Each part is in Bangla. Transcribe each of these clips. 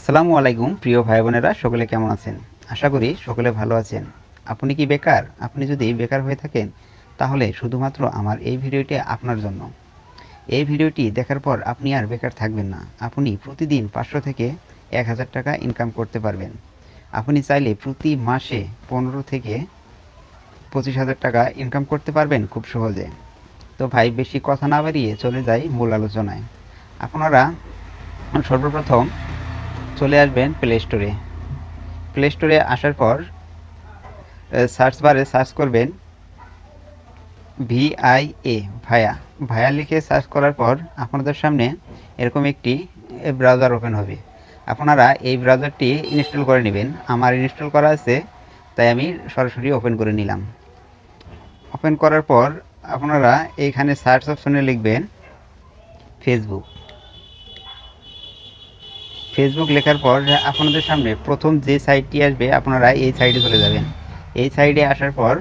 আসসালামু আলাইকুম প্রিয় ভাই বোনেরা, সকলে কেমন আছেন? আশা করি সকলে ভালো আছেন। আপনি কি বেকার? আপনি যদি বেকার হয়ে থাকেন তাহলে শুধুমাত্র আমার এই ভিডিওটি আপনার জন্য। এই ভিডিওটি দেখার পর আপনি আর বেকার থাকবেন না। আপনি প্রতিদিন 500 থেকে 1000 টাকা ইনকাম করতে পারবেন। আপনি চাইলে প্রতি মাসে 15 থেকে 25,000 টাকা ইনকাম করতে পারবেন খুব সহজে। তো ভাই, বেশি কথা না বাড়িয়ে চলে যাই মূল আলোচনায়। আপনারা সর্বপ্রথম চলে আসবেন প্লে স্টোরে আসার পর সার্চ বারে সার্চ করবেন VIA, ভায়া লিখে সার্চ করার পর আপনাদের সামনে এরকম একটি ব্রাউজার ওপেন হবে। আপনারা এই ব্রাউজারটি ইনস্টল করে নেবেন। আমার ইনস্টল করা আছে, তাই আমি সরাসরি ওপেন করে নিলাম। ওপেন করার পর আপনারা এইখানে সার্চ অপশনে লিখবেন ফেসবুক লেখার পর আপনাদের সামনে প্রথম যে সাইটটি আসবে আপনারা এই সাইটে চলে যাবেন। এই সাইটে আসার পর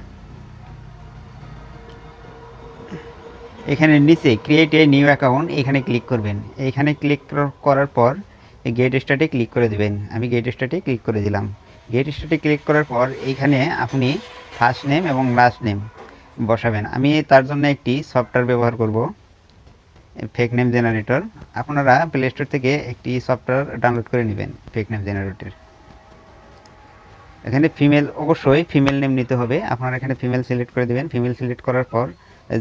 এখানে নিচে ক্রিয়েট এ নিউ অ্যাকাউন্ট এখানে ক্লিক করবেন। এইখানে ক্লিক করার পর গেট স্টার্টে ক্লিক করে দেবেন। আমি গেট স্টার্টে ক্লিক করে দিলাম। গেট স্টার্টে ক্লিক করার পর এইখানে আপনি ফার্স্ট নেম এবং লাস্ট নেম বসাবেন। আমি তার জন্য একটি সফটওয়্যার ব্যবহার করব, ফেক নেম জেনারেটর। আপনারা প্লে স্টোর থেকে একটি সফটওয়্যার ডাউনলোড করে নেবেন, ফেক নেম জেনারেটর। এখানে অবশ্যই ফিমেল নেম নিতে হবে। আপনারা এখানে ফিমেল সিলেক্ট করে দেবেন। ফিমেল সিলেক্ট করার পর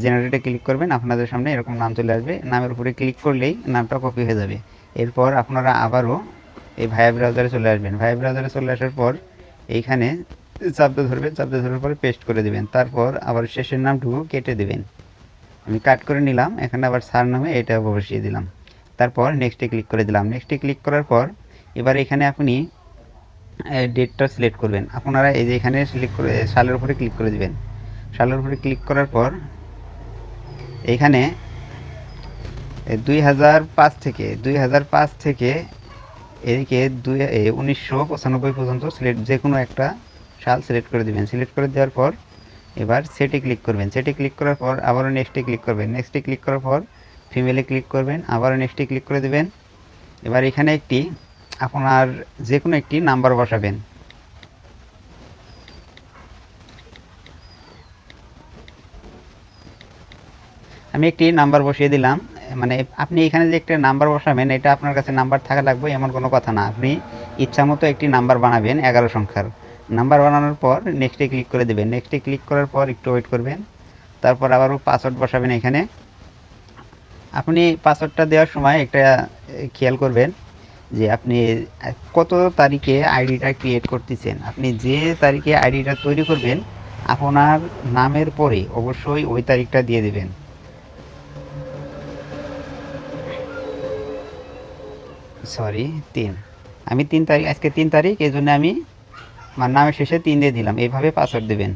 জেনারেটে ক্লিক করবেন। আপনাদের সামনে এরকম নাম চলে আসবে। নামের উপরে ক্লিক করলেই নামটা কপি হয়ে যাবে। এরপর আপনারা আবারও এই ভায়া ব্রাউজারে চলে আসবেন। ভায়া ব্রাউজারে চলে আসার পর এইখানে চাপতে ধরবেন। চাপতে ধরার পর পেস্ট করে দেবেন। তারপর আবার শেষের নামটুকু কেটে দেবেন। আমি কাট করে নিলাম। এখানে আবার সার নামে এটা বসিয়ে দিলাম। তারপর নেক্সটে ক্লিক করে দিলাম। নেক্সটে ক্লিক করার পর এবার এখানে আপনি ডেটটা সিলেক্ট করবেন। আপনারা এই যে এখানে সিলেক্ট করে সালের উপরে ক্লিক করে দিবেন। সালের উপরে ক্লিক করার পর এইখানে 2005 থেকে এদিকে 1995 পর্যন্ত যে কোনো একটা সাল সিলেক্ট করে দিবেন। সিলেক্ট করে দেওয়ার পর এবার সেটে ক্লিক করবেন। সেটে ক্লিক করার পর আবারও নেক্সটে ক্লিক করবেন। নেক্সটে ক্লিক করার পর ফিমেলে ক্লিক করবেন। আবারও নেক্সটে ক্লিক করে দেবেন। এবার এখানে আপনার যে কোনো একটি নাম্বার বসাবেন। আমি একটি নাম্বার বসিয়ে দিলাম। মানে আপনি এখানে যে একটা নাম্বার বসাবেন, এটা আপনার কাছে নাম্বার থাকা লাগবে এমন কোনো কথা না। আপনি ইচ্ছা মতো একটি নাম্বার বানাবেন, 11 সংখ্যার নাম্বার বানানোর পর নেক্সটে ক্লিক করে দেবেন। নেক্সটে ক্লিক করার পর একটু ওয়েট করবেন। তারপর আবারও পাসওয়ার্ড বসাবেন। এখানে আপনি পাসওয়ার্ডটা দেওয়ার সময় একটা খেয়াল করবেন যে আপনি কত তারিখে আইডিটা ক্রিয়েট করতেছেন। আপনি যে তারিখে আইডিটা তৈরি করবেন আপনার নামের পরে অবশ্যই ওই তারিখটা দিয়ে দেবেন। সরি, 3। আমি 3 তারিখ, আজকে 3 তারিখ, এই জন্য আমি আমার নামের শেষে 3 দিয়ে দিলাম। এইভাবে পাসওয়ার্ড দেবেন।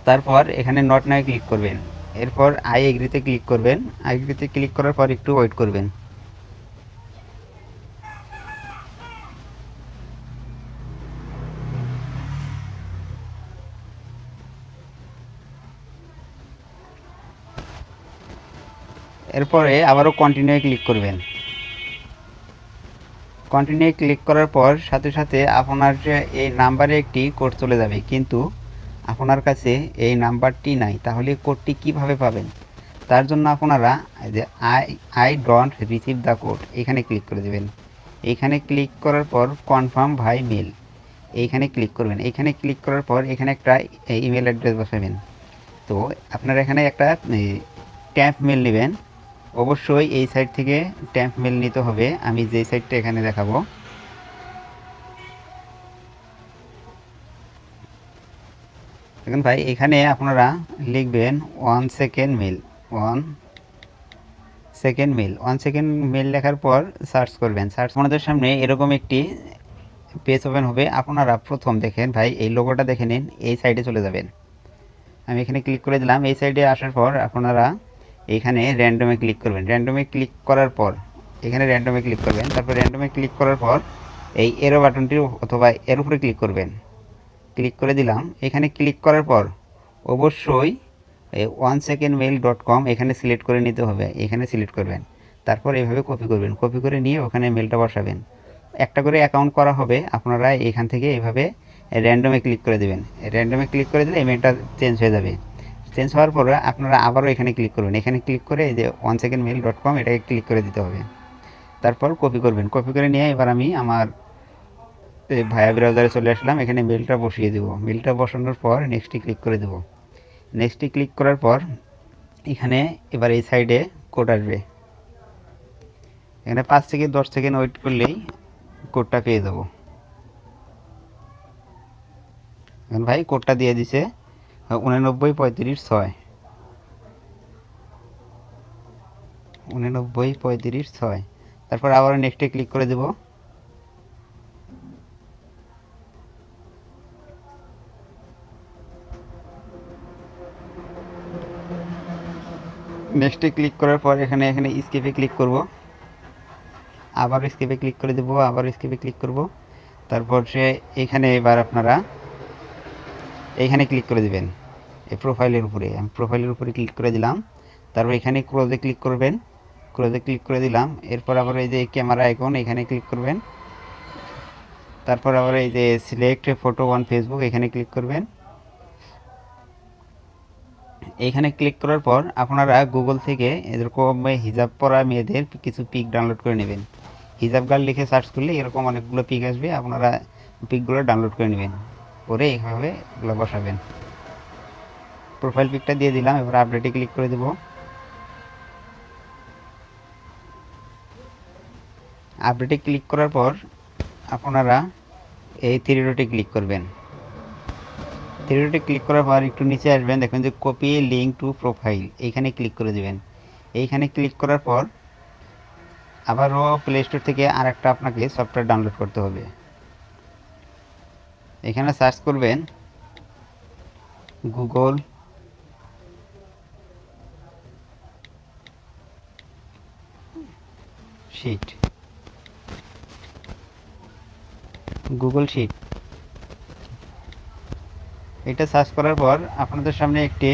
তারপর এখানে নট নাও ক্লিক করবেন। এরপর আই এগ্রিতে ক্লিক করবেন। আই এগ্রিতে ক্লিক করার পর একটু ওয়েট করবেন। এরপরে আবারও কন্টিনিউ ক্লিক করবেন। কন্টিনিউ ক্লিক করার পর সাথে সাথে আপনার এই নাম্বারে একটি কোড চলে যাবে, কিন্তু আপনার কাছে এই নাম্বারটি নাই। তাহলে কোডটি কিভাবে পাবেন? তার জন্য আপনারা যে I don't receive the code এখানে ক্লিক করে দেবেন। এইখানে ক্লিক করার পর কনফার্ম ভাই মেল এইখানে ক্লিক করবেন। এইখানে ক্লিক করার পর এখানে একটা ইমেল অ্যাড্রেস বসাবেন। তো আপনারা এখানে একটা ট্যাম্প মেল নেবেন। অবশ্যই এই সাইট থেকে ট্যাম্প মেল নিতে হবে। আমি যেই সাইটটা এখানে দেখাবো, দেখুন ভাই, এখানে আপনারা লিখবেন 1 সেকেন্ড মেল। 1 সেকেন্ড মেল লেখার পর সার্চ করবেন। আপনাদের সামনে এরকম একটি পেজ ওপেন হবে। আপনারা প্রথম দেখেন ভাই, এই লোগোটা দেখে নিন, এই সাইডে চলে যাবেন। আমি এখানে ক্লিক করে দিলাম। এই সাইডে আসার পর আপনারা এইখানে র্যান্ডমে ক্লিক করবেন। র্যান্ডমে ক্লিক করার পর এখানে র্যান্ডমে ক্লিক করবেন। তারপর র্যান্ডমে ক্লিক করার পর এই এরো বাটনটি অথবা এর উপরে ক্লিক করবেন। ক্লিক করে দিলাম। এখানে ক্লিক করার পর অবশ্যই 1secondmail.com এখানে সিলেক্ট করে নিতে হবে। এখানে সিলেক্ট করবেন। তারপর এইভাবে কপি করবেন। কপি করে নিয়ে ওখানে মেলটা বসাবেন। একটা করে অ্যাকাউন্ট করা হবে, আপনারা এখান থেকে এভাবে র্যান্ডমে ক্লিক করে দেবেন। র্যান্ডমে ক্লিক করে দিলে ইমেলটা চেঞ্জ হয়ে যাবে। চেঞ্জ হওয়ার পরে আপনারা আবারও এখানে ক্লিক করবেন। এখানে ক্লিক করে এই যে onesecondmail.com এটাকে ক্লিক করে দিতে হবে। তারপর কপি করবেন। কপি করে নিয়ে এবার আমি আমার ভায়া ব্রাউজারে চলে আসলাম। এখানে মেলটা বসিয়ে দেবো। মেলটা বসানোর পর নেক্সটে ক্লিক করে দেবো। নেক্সটে ক্লিক করার পর এখানে এবার এই সাইডে কোড আসবে। এখানে 5 থেকে 10 সেকেন্ড ওয়েট করলেই কোডটা পেয়ে যাব। এখন ভাই কোডটা দিয়ে দিছে 89 35 6 89 35 6। তারপর আবার নেক্সটে ক্লিক করে দেব। নেক্সটে ক্লিক করার পর এখানে স্কিপে ক্লিক করব। আবার স্কিপে ক্লিক করে দেব। আবার স্কিপে ক্লিক করব। তারপর এখানে এবার আপনারা এইখানে ক্লিক করে দিবেন এই প্রোফাইলের উপরে। আমি প্রোফাইলের উপরে ক্লিক করে দিলাম। তারপর এখানে ক্লোজে ক্লিক করবেন। ক্লোজে ক্লিক করে দিলাম। এরপর আবার এই যে ক্যামেরা আইকন এখানে ক্লিক করবেন। তারপর আবার এই যে সিলেক্ট ফটো অন ফেসবুক এখানে ক্লিক করবেন। এইখানে ক্লিক করার পর আপনারা গুগল থেকে এরকম হিজাব পরা মেয়েদের কিছু পিক ডাউনলোড করে নেবেন। হিজাব গার্ল লিখে সার্চ করলে এরকম অনেকগুলো পিক আসবে, আপনারা পিকগুলো ডাউনলোড করে নেবেন, করে এইভাবে এগুলো বসাবেন। প্রোফাইল পিকটা দিয়ে দিলাম। এবার আপডেটে ক্লিক করে দেব। আপডেটে ক্লিক করার পর আপনারা এই থ্রি ডটে ক্লিক করবেন। থ্রি ডটে ক্লিক করার পর একটু নিচে আসবেন, দেখবেন যে কপি লিঙ্ক টু প্রোফাইল এইখানে ক্লিক করে দেবেন। এইখানে ক্লিক করার পর আবারও প্লে স্টোর থেকে আরেকটা আপনাকে সফটওয়্যার ডাউনলোড করতে হবে। এখানে সার্চ করবেন গুগল শিট। গুগল শিট এটা সার্চ করার পর আপনাদের সামনে একটি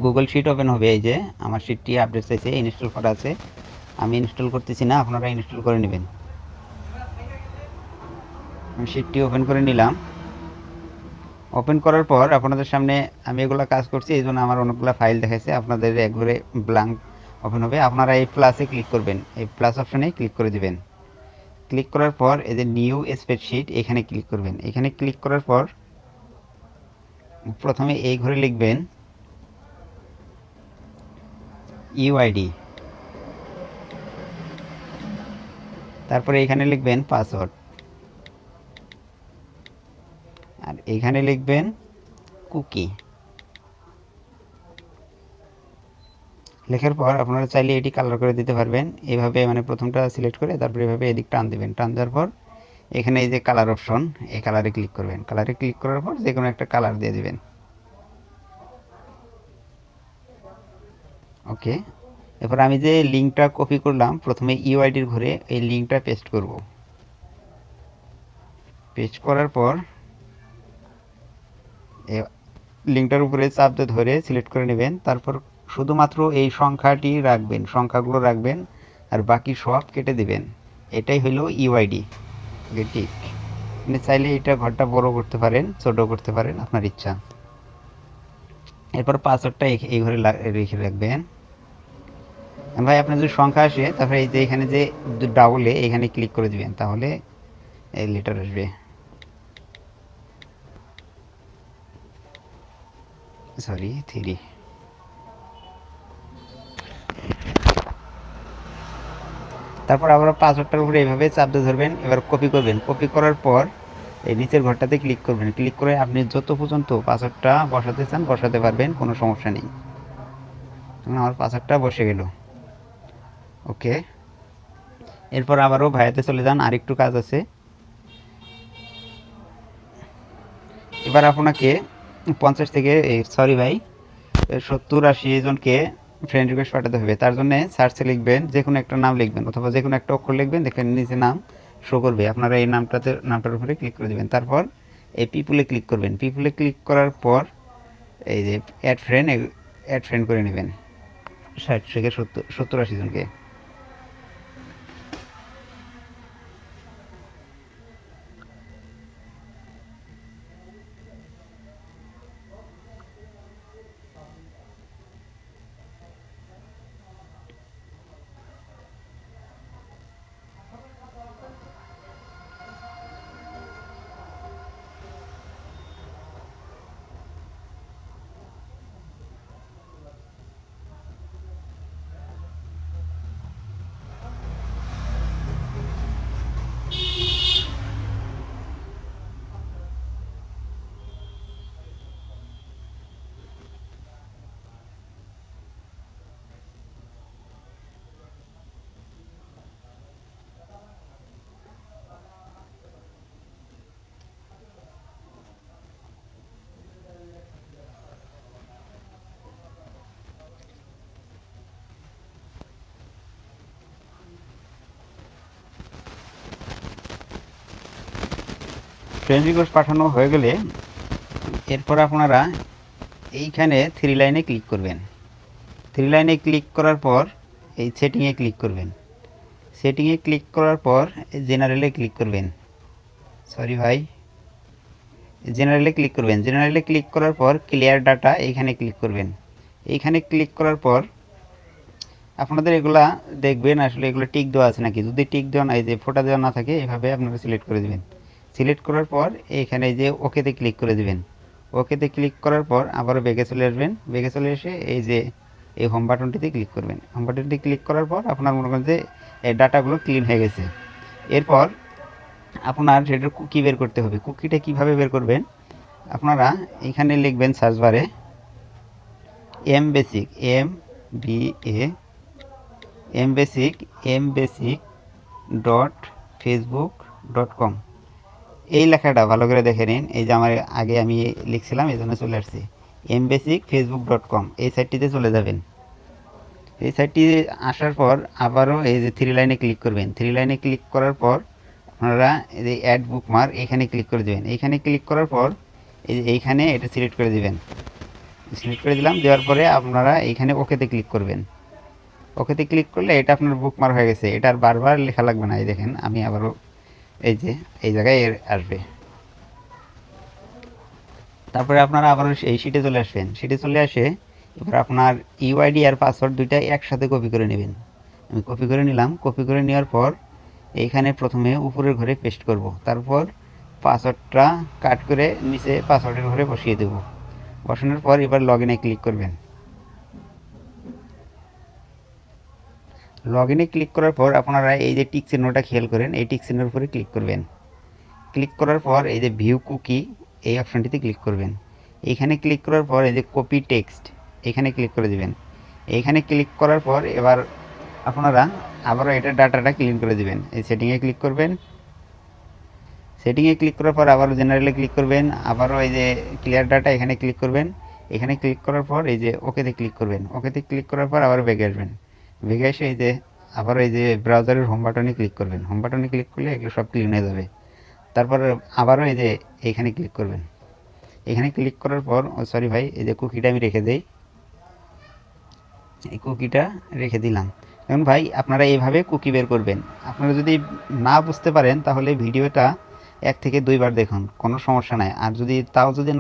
গুগল শিট ওপেন হবে। এই যে আমার শিটটি আপডেট চাইছে, ইনস্টল করা আছে, আমি ইনস্টল করতেছি না, আপনারা ইনস্টল করে নেবেন। আমি শিটটি ওপেন করে নিলাম। ওপেন করার পর আপনাদের সামনে আমি এগুলো কাজ করছি, এই জন্য আমার অনেকগুলো ফাইল দেখাচ্ছে, আপনাদের একবারে ব্ল্যাঙ্ক ওপেন হবে। আপনারা এই প্লাসে ক্লিক করবেন, এই প্লাস অপশানে ক্লিক করে দিবেন। ক্লিক করার পর এই যে নিউ স্প্রেডশিট এখানে ক্লিক করবেন। এখানে ক্লিক করার পর প্রথমে এই ঘরে লিখবেন ইউআইডি, তারপরে এখানে লিখবেন পাসওয়ার্ড, আর এখানে লিখবেন কুকি। লেখার পর আপনারা চাইলে এটি কালার করে দিতে পারবেন। এইভাবে মানে প্রথমটা সিলেক্ট করে তারপরে এভাবে এদিক টান দেবেন। টান দেওয়ার পর এখানে এই যে কালার অপশন, এই কালারে ক্লিক করবেন। কালারে ক্লিক করার পর যে কোনো একটা কালার দিয়ে দিবেন। ওকে, এরপর আমি যে লিঙ্কটা কপি করলাম প্রথমে ইউআইডির ঘরে, এই লিঙ্কটা পেস্ট করব। পেস্ট করার পর লিঙ্কটার উপরে চাপ দিয়ে ধরে সিলেক্ট করে নেবেন। তারপর শুধুমাত্র এই সংখ্যাটি রাখবেন, সংখ্যাগুলো রাখবেন, আর বাকি সব কেটে দিবেন। এটাই হলো ইউআইডি। ঠিক, আপনি চাইলে এটা ঘরটা বড় করতে পারেন, ছোট করতে পারেন, আপনার ইচ্ছা। এরপর পাসওয়ার্ডটা এই ঘরে রেখে রাখবেন। ভাই আপনার যদি সংখ্যা আসে তারপরে এই যে এখানে যে ডাবলে এখানে ক্লিক করে দিবেন, তাহলে এই লেটার আসবে। সরি 3। তারপর আবার পাসওয়ার্ডটার উপরে এইভাবে চাপ দিয়ে ধরবেন। এবার কপি করবেন। কপি করার পর এই নিচের ঘরটাতে ক্লিক করবেন। ক্লিক করে আপনি যত পর্যন্ত পাসওয়ার্ডটা বসাতে চান বসাতে পারবেন, কোনো সমস্যা নেই। আমার পাসওয়ার্ডটা বসে গেল। ওকে, এরপর আবারও ভাইয়াতে চলে যান, আরেকটু কাজ আছে। এবার আপনাকে 50 থেকে সরি ভাই 70-80 জনকে ফ্রেন্ড রিকোয়েস্ট পাঠাতে হবে। তার জন্য সার্চে লিখবেন, যে কোনো একটা নাম লিখবেন অথবা যে কোনো একটা অক্ষর লিখবেন, দেখবেন নিচে নাম শো করবে। আপনারা এই নামটার উপরে ক্লিক করে দেবেন। তারপর এই পিপুলে ক্লিক করবেন। পিপুলে ক্লিক করার পর এই যে অ্যাড ফ্রেন্ড করে নেবেন 60 থেকে 70-80 জনকে। ফ্রেন্ড রিকোয়েস্ট পাঠানো হয়ে গেলে এরপর আপনারা এইখানে 3 লাইনে ক্লিক করবেন। 3 লাইনে ক্লিক করার পর এই সেটিংয়ে ক্লিক করবেন। সেটিংয়ে ক্লিক করার পর জেনারেলে ক্লিক করবেন। সরি ভাই, জেনারেলে ক্লিক করবেন। জেনারেলে ক্লিক করার পর ক্লিয়ার ডাটা এইখানে ক্লিক করবেন। এইখানে ক্লিক করার পর আপনাদের এগুলা দেখবেন আসলে এগুলো টিক দেওয়া আছে নাকি। যদি টিক দেওয়া নাই, যে ফোটা দেওয়া না থাকে, এভাবে আপনারা সিলেক্ট করে দেবেন। সিলেক্ট করার পর এইখানে এই যে ওকেতে ক্লিক করে দেবেন। ওকেতে ক্লিক করার পর আবারও ব্যাগে চলে আসবেন। ব্যাগে চলে এসে এই যে এই হোম বাটনটিতে ক্লিক করবেন। হোম বাটনটি ক্লিক করার পর আপনার মনে করেন যে এই ডাটাগুলো ক্লিন হয়ে গেছে। এরপর আপনার সেটার কুকি বের করতে হবে। কুকিটা কিভাবে বের করবেন, আপনারা এখানে লিখবেন সার্চ বারে mBasic mBasic.facebook.com এই লেখাটা ভালো করে দেখে নিন। এই যে আমার আগে আমি লিখছিলাম, এই জন্য চলে আসছে mBasicFacebook.com। এই সাইটটিতে চলে যাবেন। এই সাইটটি আসার পর আবারও এই যে 3 লাইনে ক্লিক করবেন। 3 লাইনে ক্লিক করার পর আপনারা এই যে অ্যাড বুকমার্ক এখানে ক্লিক করে দেবেন। এইখানে ক্লিক করার পর এইখানে এটা সিলেক্ট করে দেবেন। সিলেক্ট করে দিলাম। দেওয়ার পরে আপনারা এইখানে ওকেতে ক্লিক করবেন। ওকেতে ক্লিক করলে এটা আপনার বুকমার্ক হয়ে গেছে। এটা আর বারবার লেখা লাগবে না। এই দেখেন আমি আবারও এই যে এই জায়গায় আসবে। তারপরে আপনারা আবারও এই শিটে চলে আসবেন। শিটে চলে আসে এবার আপনার ইউআইডি আর পাসওয়ার্ড দুইটা একসাথে কপি করে নেবেন। আমি কপি করে নিলাম। কপি করে নেওয়ার পর এইখানে প্রথমে উপরের ঘরে পেস্ট করব। তারপর পাসওয়ার্ডটা কাট করে নিচে পাসওয়ার্ডের ঘরে বসিয়ে দেব। বসানোর পর এবার লগ ইনে ক্লিক করবেন। লগ ইনে ক্লিক করার পর আপনারা এই যে টিক চিহ্নটা খেয়াল করেন, এই টিক চিহ্নের উপরে ক্লিক করবেন। ক্লিক করার পর এই যে ভিউ কুকি এই অপশানটিতে ক্লিক করবেন। এইখানে ক্লিক করার পর এই যে কপি টেক্সট এখানে ক্লিক করে দিবেন। এইখানে ক্লিক করার পর এবার আপনারা আবারও এটা ডাটাটা ক্লিন করে দিবেন। এই সেটিংয়ে ক্লিক করবেন। সেটিংয়ে ক্লিক করার পর আবারও জেনারেলে ক্লিক করবেন। আবারও এই যে ক্লিয়ার ডাটা এখানে ক্লিক করবেন। এখানে ক্লিক করার পর এই যে ওকেতে ক্লিক করবেন। ওকেতে ক্লিক করার পর আবার ব্যাগে আসবেন। ব্যাগে এসে এই যে আবারও এই যে ব্রাউজারের হোম বাটনে ক্লিক করবেন। হোম বাটনে ক্লিক করলে এগুলো সব ক্লিন হয়ে যাবে। তারপর আবারও এই যে এইখানে ক্লিক করবেন। এখানে ক্লিক করার পর সরি ভাই, এই যে কুকিটা আমি রেখে দেই। এই কুকিটা রেখে দিলাম। এখন ভাই আপনারা এইভাবে কুকি বের করবেন। আপনারা যদি না বুঝতে পারেন তাহলে ভিডিওটা 1 থেকে 2 বার দেখুন, কোনো সমস্যা নাই। আর যদি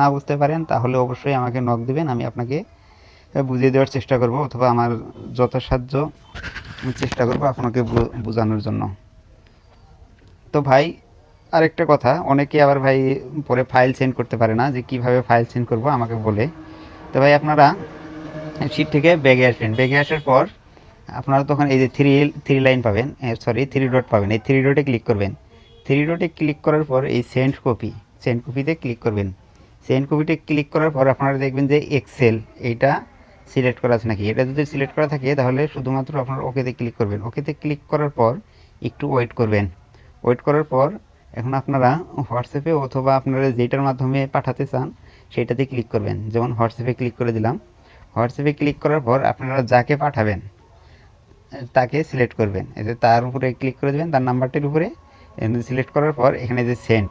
না বুঝতে পারেন তাহলে অবশ্যই আমাকে নক দিবেন, আমি আপনাকে বুঝিয়ে দেওয়ার চেষ্টা করব, অথবা আমার যথাসাধ্য চেষ্টা করব আপনাকে বোঝানোর জন্য। তো ভাই আরেকটা কথা, অনেকে আবার ভাই পরে ফাইল সেন্ড করতে পারে না, যে কিভাবে ফাইল সেন্ড করব আমাকে বলে। তো ভাই আপনারা শিট থেকে ব্যাগে আসবেন। ব্যাগে আসার পর আপনারা তখন এই যে থ্রি লাইন পাবেন, সরি 3 ডট পাবেন। এই 3 ডটে ক্লিক করবেন। 3 ডটে ক্লিক করার পর এই সেন্ড কপিতে ক্লিক করবেন। সেন্ড কপিতে ক্লিক করার পর আপনারা দেখবেন যে এক্সেল এইটা সিলেক্ট করা আছে নাকি। এটা যদি সিলেক্ট করা থাকে তাহলে শুধুমাত্র আপনারা ওকেতে ক্লিক করবেন। ওকেতে ক্লিক করার পর একটু ওয়েট করবেন। ওয়েট করার পর এখন আপনারা হোয়াটসঅ্যাপে অথবা আপনারা যেটার মাধ্যমে পাঠাতে চান সেটাতে ক্লিক করবেন। যেমন হোয়াটসঅ্যাপে ক্লিক করে দিলাম। হোয়াটসঅ্যাপে ক্লিক করার পর আপনারা যাকে পাঠাবেন তাকে সিলেক্ট করবেন। এতে তার উপরে ক্লিক করে দেবেন, তার নাম্বারটির উপরে সিলেক্ট করার পর এখানে যে সেন্ড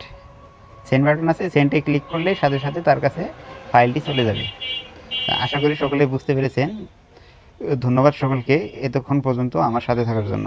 বাটন আছে, সেন্ডে ক্লিক করলে সাথে সাথে তার কাছে ফাইলটি চলে যাবে। আশা করি সকলে বুঝতে পেরেছেন। ধন্যবাদ সকলকে এতক্ষণ পর্যন্ত আমার সাথে থাকার জন্য।